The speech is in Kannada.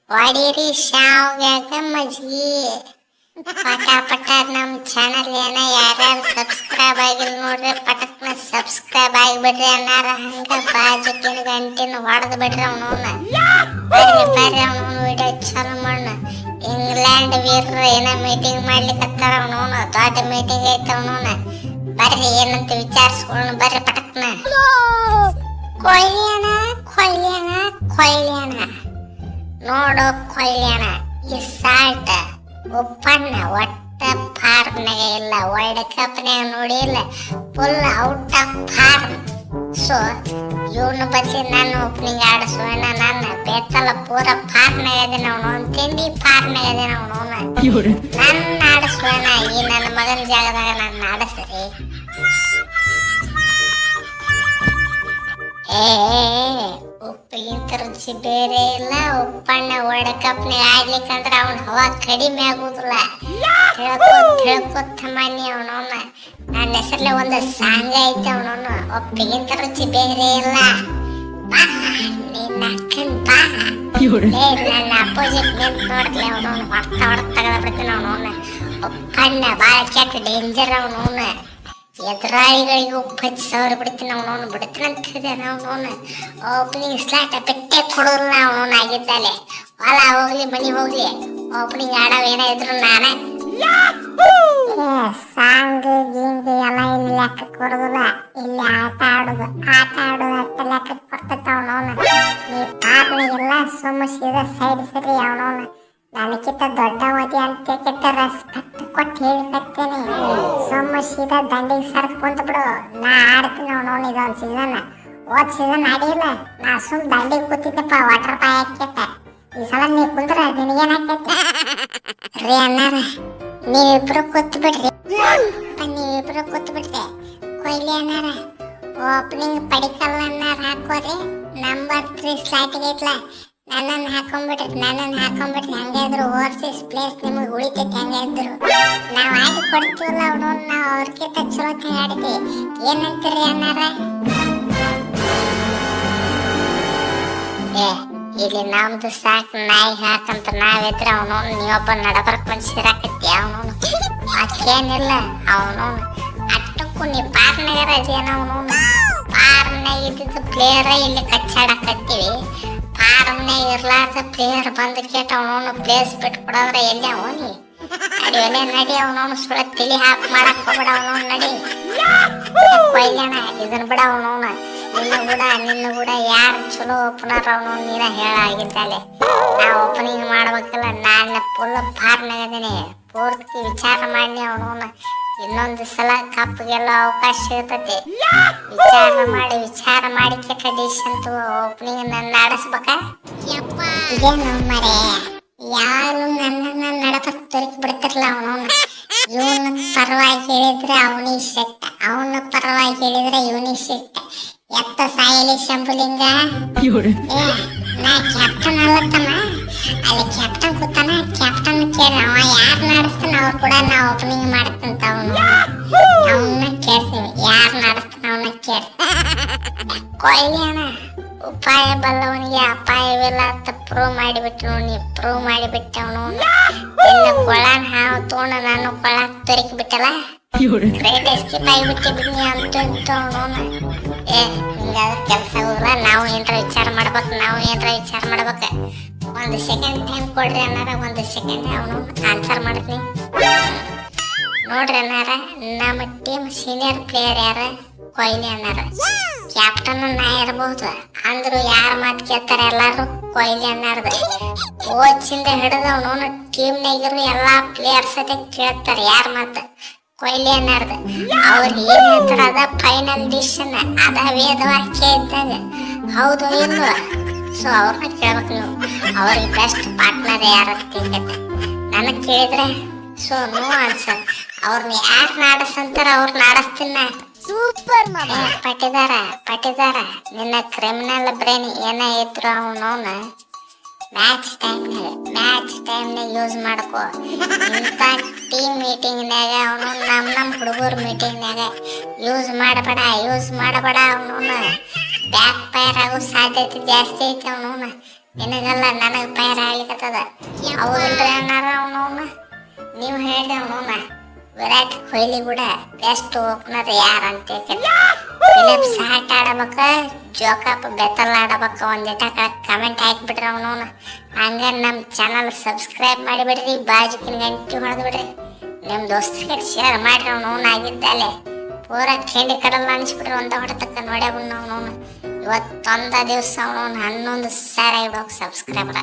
ಹೊಡೀರಿ ಶಾವ್ಗ್ಯಾಗ ಮಜ್ಗಿ ಪಟ ಪಟ ನಮ್ಮ ಚಾನಲ್ ಯಾರ್ಯಾರು ಸಬ್ಸ್ಕ್ರೈಬ್ ಆಗಿಲ್ಲ ನೋಡ್ರಿ ಪಟಕ್ನ ಸಬ್ಸ್ಕ್ರೈಬ್ ಆಗಿಬಿಡ್ರಿ ಅನ್ನಾರ ಹಂಗ ಬಾಜುಕಿನ ಗಂಟಿನ ಹೊಡೆದು ಬಿಡ್ರಿ ಅವನವನ್ನ ಬರ್ರಿ ಅವನವನ್ನ ವಿಡಿಯೋ ಚಾಲು ಮಾಡೋಣ. ಇಂಗ್ಲೆಂಡ್ ವೀರರು ಏನೋ ಮೀಟಿಂಗ್ ಮಾಡ್ಲಿಕ್ಕತ್ತಾರ ಅವನವನ್ನ ದೊಡ್ಡ ಮೀಟಿಂಗ್ ಐತೆ ಅವನವನ್ನ ಬರ್ರಿ ಏನಂತ ವಿಚಾರಿಸ್ಕೊಳ್ಳೋಣ ಬರ್ರಿ ಪಟಕ್ನ. ಕೊಯ್ಲಿ ಅಣ್ಣ ನೋಡು ಕೊಯ್ಲಿ ಅಣ್ಣ ಈ ಸಾಲ್ಟ್ ಉಪ್ಪಣ್ಣ ಒಟ್ಟ ಫಾರ್ಮ್ನಾಗ ಇಲ್ಲ, ವರ್ಲ್ಡ್ ಕಪ್ನಾಗ ನೋಡಿಲ್ಲ, full out of form. So ಇವನು ಬದಲಿ ನಾನು ಓಪನಿಂಗ್ ಆಡಿಸೋಣ, ನನ್ನ ಬೇತಲ್ಲ ಪೂರ ಫಾರ್ಮ್ನಾಗ ಅದೇನ ಅವನು ತಿಂಡಿ ಫಾರ್ಮ್ನಾಗ ಅದೇನ ಅವನು ನನ್ನ ಆಡಿಸೋಣ. ಈ ನನ್ನ ಮಗನ ಜಾಗದಾಗ ನನ್ನ ಆಡಿಸ್ರಿ. ಉಪ್ಪಿಗಿಂತ ರುಚಿ ಬೇರೆ ಇಲ್ಲ. ಉಪ್ಪಣ್ಣ ವರ್ಲ್ಡ್ ಕಪ್ನಾಗ ಆಡ್ಲಿಕ್ಕಂದ್ರ ಅವನ ಹವಾ ಕಡಿಮೆ ಆಗುದಿಲ್ಲ. ತಿಳ್ಕೊತ ಮನಿ ಅವನವನ್ನ ನನ್ನ ಹೆಸರ್ಲೆ ಒಂದು ಸಾಂಗ್ ಐತೆ ಅವನವನು ಉಪ್ಪಿಗಿಂತ ರುಚಿ ಬೇರೆ ಇಲ್ಲ. ಬಾ ನಿನ್ನ ಅಕ್ಕನ್ ಬಾ ನನ್ನ ಅಪೋಸಿಟ್ ನಿಂತ ನೋಡ್ಲಿ ಅವನವನು ಹೊಡ್ತ ತೆಗೆದ ಬಿಡ್ತೀನಿ ಅವನವನ್ನ. ಉಪ್ಪಣ್ಣ ಬಾಳ ಕೆಟ್ಟ ಡೇಂಜರ್ ಅವನವನ್ನ. ಎದುರಾಳಿಗಳಿಗೆ ಉಪ್ಪು ಹಚ್ಚಿ ಸಾವಿರ ಬಿಡ್ತೀನಿ ಅವನವನು ಬಿಡ್ತೀನಂತ ಹೇಳಿದಾನೆ ಅವನವನು. ಓಪನಿಂಗ್ ಸ್ಲಾಟ್ ಬಿಟ್ಟೆ ಕೊಡೋಲ್ಲ ಅವನವನು ಆಗಿದ್ದಾಲೆ. ಹೊಲ ಹೋಗ್ಲಿ ಮನಿ ಹೋಗ್ಲಿ ಓಪನಿಂಗ್ ಆಡೋ ಏನೇ ಇದ್ರು ನಾನೇ. ಸಾಂಗ್ ಗೀಂಗ್ ಎಲ್ಲ ಇಲ್ಲಿ ಲೆಕ್ಕಕ್ಕೆ ಬರೋದಿಲ್ಲ. ಇಲ್ಲಿ ಆಟ ಆಡೋದು ಅಟ್ಟ ಲೆಕ್ಕಕ್ಕೆ ಬರ್ತೈತೆ ಅವನವನು. ನೀವು ಪಾರ್ನಿಗೆಲ್ಲ ಸುಮ್ಮ ಸೀದಾ ಸೈಡ್ ಸರಿ ಅವನವನು. ನನಗಿಂತ ದೊಡ್ಡವದಿ ಅಂತ ಕೆಟ್ಟ ರೆಸ್ಪೆಕ್ಟ್ ಕೊಟ್ಟು ಹೇಳಿಕತ್ತೇನೆ. ಸುಮ್ಮ ಸೀದಾ ದಂಡಿಗೆ ಸರ್ದು ಕುಂತ ಬಿಡು, ನಾ ಆಡ್ತೀನಿ ಅವನವನು. ಇದೊಂದು ಸೀಸನ್ ಹೋದ್ ಸೀಸನ್ ಆಡಿಲ್ಲ, ನಾ ಸುಮ್ ದಂಡಿಗೆ ಕೂತಿದ್ದಪ್ಪ ವಾಟರ್ ಪಾಯ್ ಹಾಕ್ಯತ್ತ. ಈ ಸಲ ನೀ ಕುಂದ್ರ ನಿನಗೇನ್ ಹಾಕೈತಿ ರೀ ಅನ್ನಾರ. ನೀವಿಬ್ರು ಕೂತ್ ಬಿಡ್ರಿ, ನೀವಿಬ್ರು ಕೂತ್ ಬಿಡ್ರಿ. ಕೊಯ್ಲಿ ಅನ್ನಾರ ಓಪನಿಂಗ್ ಪಡಿಕಲ್ ಅನ್ನಾರ ಹಾಕೋರಿ. ನಂಬರ್ 3 ಸ್ಲಾಟಿಗೆ ಐತ್ಲ ನನ್ನನ್ನು ಹಾಕೊಂಡ್ಬಿಟ್ರಿ. ಹಂಗೆ ಇದ್ರು ಓವರ್ಸೀಸ್ ಪ್ಲೇಸ್ ನಿಮಗೆ ಉಳಿತೈತಿ. ಹಂಗೆ ಇದ್ರು ನಾವು ಆಡಿ ಕೊಡ್ತೀವಲ್ಲ ಅವನು, ನಾವು ಅವ್ರಕ್ಕಿಂತ ಚಲೋ ಆಡಿದ್ವಿ. ಏನಂತೀರಿ ಅನ್ನಾರ? ಇಲ್ಲಿ ನಮ್ದು ಸಾಕು ನಾಯಿ ಹಾಕಂತ ನಾವಿದ್ರೆ ಅವನು ನೀವೊಬ್ಬ ನಡಬರ್ಕ್ ಮನ್ಸಿರಾಕತ್ತಿ ಅವನು. ಅಕ್ಕೇನಿಲ್ಲ ಅವನು ಅಟ್ಟಕ್ಕೂ ನೀ ಪಾರ್ನಾಗರ ಅದೇನ ಅವನು. ಪಾರ್ನಾಗ ಇದ್ದಿದ್ದು ಪ್ಲೇಯರ ಇಲ್ಲಿ ಕಚ್ಚಾಡಕತ್ತೀವಿ. ಫಾರ್ಮ್ನಾಗ ಇರ್ಲಾರ್ದ ಪ್ಲೇಯರ್ ಬಂದು ಕೇಟ ಅವನವನು ಪ್ಲೇಸ್ ಬಿಟ್ಟು ಕೊಡೋದ್ರೆ ಎಲ್ಲಿ ಅವನಿ ನಡಿ ಅವನವನು ಸುಳ ತಿಳಿ ಹಾಕಿ ಮಾಡಕ್ ಹೋಗ್ಬಿಡ ಅವನವನು. ನಡಿ ಕೊಯ್ಲಣ್ಣ ಇದನ್ ಬಿಡ ಅವನವನು. ನಿನ್ನ ಕೂಡ ಯಾರು ಚಲೋ ಓಪನರ್ ಅವನವನು ನೀನ ಹೇಳಾಗಿದ್ದಾಲೆ. ನಾ ಓಪನಿಂಗ್ ಮಾಡ್ಬೇಕಲ್ಲ, ನಾನು ಫುಲ್ ಫಾರ್ಮ್ನಾಗ ಅದೀನಿ. ಪೂರ್ತಿ ವಿಚಾರ ಮಾಡಿ ಅವನವನು ಇನ್ನೊಂದು ಸಲ ಕಪ್ಗೆಲ್ಲ ಅವಕಾಶ ಸಿಗ್ತತಿ. ವಿಚಾರ ಮಾಡಿ ಕೆಟ್ಟ ಡಿಸಿಷನ್ ಓಪನಿಂಗ್ ನನ್ನ ಆಡಿಸ್ಬೇಕ. ಇದೇನು ಮರೆ ಯಾರು ನನ್ನ ನಡಬರ್ಕ್ ತೊರಕಿ ಬಿಡ್ತಿರ್ಲ ಅವನವನು. ಇವನ ಪರವಾಗಿ ಹೇಳಿದ್ರೆ ಅವನಿಗೆ ಸಿಟ್ಟ, ಅವನ ಪರವಾಗಿ ಹೇಳಿದ್ರೆ ಇವನಿಗೆ ಸಿಟ್ಟ. ಎತ್ತ ಸಾಯಲಿ ಶಂಭುಲಿಂಗ. ನಾ ಕ್ಯಾಪ್ಟನ್ ಅಲ್ಲತ್ತಮ್ಮ, ಅಲ್ಲಿ ಕ್ಯಾಪ್ಟನ್ ಕೂತಾನ. ಕ್ಯಾಪ್ಟನ್ ಕೇಳಿ ಅವ ಯಾರು ನಡೆಸ್ತಾನ ಅವ್ರು ಕೂಡ ನಾ ಓಪನಿಂಗ್ ಮಾಡ್ತಂತ ಅವನ್ನ ಕೇಳ್ತೀವಿ. ಯಾರು ನಡೆಸ್ತಾನ ಅವನ್ನ ಕೇಳಿ. ಕೊಯ್ಲಿ ಅಣ್ಣ ಉಪಾಯ ಬಲ್ಲವನಿಗೆ ಅಪಾಯವಿಲ್ಲ ಅಂತ ಪ್ರೂವ್ ಮಾಡಿಬಿಟ್ಟು ಅವನು. ನಿನ್ನ ಕೊಳನ್ ಹಾವು ತೋಣ ನಾನು ಕೊಳಕ್ ತೊರಕಿ ಬಿಟ್ಟಲ್ಲ. ಗ್ರೇಟ್ ಎಸ್ಕೇಪ್ ಆಗಿಬಿಟ್ಟು ಬಿಡ್ನಿ ಅಂತ ಅವನು. ಹಿಂಗಾದ್ರೆ ಕೆಲಸ ಹೋಗಲ್ಲ. ನಾವು ಏನಾರ ವಿಚಾರ ಮಾಡ್ಬೇಕು. ಒಂದು ಸೆಕೆಂಡ್ ಟೈಮ್ ಕೊಡ್ರಿ ಅನ್ನಾರ. ಒಂದು ಸೆಕೆಂಡ್ ಅವನು ಆನ್ಸರ್ ಮಾಡ್ತೀನಿ ನೋಡ್ರಿ ಅನ್ನಾರ. ನಮ್ಮ ಟೀಮ್ ಸೀನಿಯರ್ ಪ್ಲೇಯರ್ ಯಾರ? ಕೊಯ್ಲಿ ಅನ್ನಾರ. ಕ್ಯಾಪ್ಟನ್ ನಾ ಇರಬಹುದು ಅಂದ್ರು ಯಾರ ಮಾತು ಕೇಳ್ತಾರೆ ಎಲ್ಲಾರು? ಕೊಯ್ಲಿ ಅನ್ನಾರ್ದ. ಕೋಚಿಂದ ಹಿಡಿದು ಅವನು ಟೀಮ್ನಾಗಿರೋ ಎಲ್ಲಾ ಪ್ಲೇಯರ್ಸ್ ಅದೇ ಕೇಳ್ತಾರೆ ಯಾರ ಮಾತು? ಕೊಯ್ಲಿ ಅನ್ನಾರ್ದ. ಅವ್ರು ಏನ್ ಹೇಳ್ತಾರ ಅದ ಫೈನಲ್ ಡಿಸಿಷನ್, ಅದ ವೇದವಾಕ್ಯ ಇದ್ದಂಗ. ಹೌದು ಇಲ್ವ? ಸೊ ಅವ್ರನ್ನ ಕೇಳ್ಬೇಕು ನೀವು. ಅವ್ರಿಗೆ ಬೆಸ್ಟ್ ಪಾರ್ಟ್ನರ್ ಯಾರ ತಿಳ್ಕತ್ತೆ. ನನಗ್ ಕೇಳಿದ್ರೆ ಸೊ ನೋ ಆನ್ಸರ್. ಅವ್ರನ್ನ ಯಾರು ನಾಡಸಂತಾರ ಅವ್ರನ್ನ ಆಡಿಸ್ತೀನ. ಸೂಪರ್ ಪಟ್ಟಿದಾರ ನಿನ್ನ ಕ್ರಿಮಿನಲ್ ಬ್ರೈನ್ ಏನ ಇದ್ರು ಅವನವನ ಮ್ಯಾಚ್ ಟೈಮ್ನಾಗ ಯೂಸ್ ಮಾಡ್ಕೋ. ಇಂಥ ಟೀಮ್ ಮೀಟಿಂಗ್ನಾಗ ಅವನು ನಮ್ಮ ಹುಡುಗರ ಮೀಟಿಂಗ್ನಾಗ ಯೂಸ್ ಮಾಡಬೇಡ ಅವನವನ. ಬ್ಯಾಕ್ ಫೈರ್ ಆಗೋ ಸಾಧ್ಯತೆ ಜಾಸ್ತಿ ಐತೆ ಅವನವನ. ನಿನಗಲ್ಲ ನನಗೆ ಪೈರ್ ಆಗ್ಲಿಕ್ಕತ್ತದ. ಹೌದಿಲ್ರಿ ಅಣ್ಣಾರ ಅವನವನ್ನ ನೀವು ಹೇಳ್ರಿ ಅವನವನ್ನ ವಿರಾಟ್ ಕೊಹ್ಲಿ ಕೂಡ ಬೆಸ್ಟ್ ಓಪನರ್ ಯಾರಂತ ಫಿಲಿಪ್ಸ್ ಆಟ ಆಡಬೇಕ ಜೋಕಾಪ್ ಬೆತ್ತಲ್ ಆಡಬೇಕ ಒಂದಿಟ ಕಮೆಂಟ್ ಹಾಕ್ಬಿಡ್ರಿ ಅವನವನ್ನ. ಹಂಗ ನಮ್ಮ ಚಾನಲ್ ಸಬ್ಸ್ಕ್ರೈಬ್ ಮಾಡಿಬಿಡ್ರಿ, ಬಾಜುಕಿನ ಗಂಟೆ ಹೊಡೆದ್ಬಿಡ್ರಿ, ನಿಮ್ಮ ದೋಸ್ತರಿಗೆ ಶೇರ್ ಮಾಡ್ರಿ. ಅವನವನ್ನ ಆಗಿದ್ದಲ್ಲೇ ಪೂರ ಕೆಂಡಿ ಕಡಲ್ಲ ಅನ್ಸ್ಬಿಟ್ರೆ ಒಂದ ಹೊಡೆತಕ್ಕ ನೋಡ್ಯಾಬಣ್ಣ ಅವನವನ್ನ. ಇವತ್ತೊಂದ ದಿವಸ ಅವನವನ್ನ 11,000 ಆಗಿಬಿಡ್ಬೇಕು ಸಬ್ಸ್ಕ್ರೈಬರ್.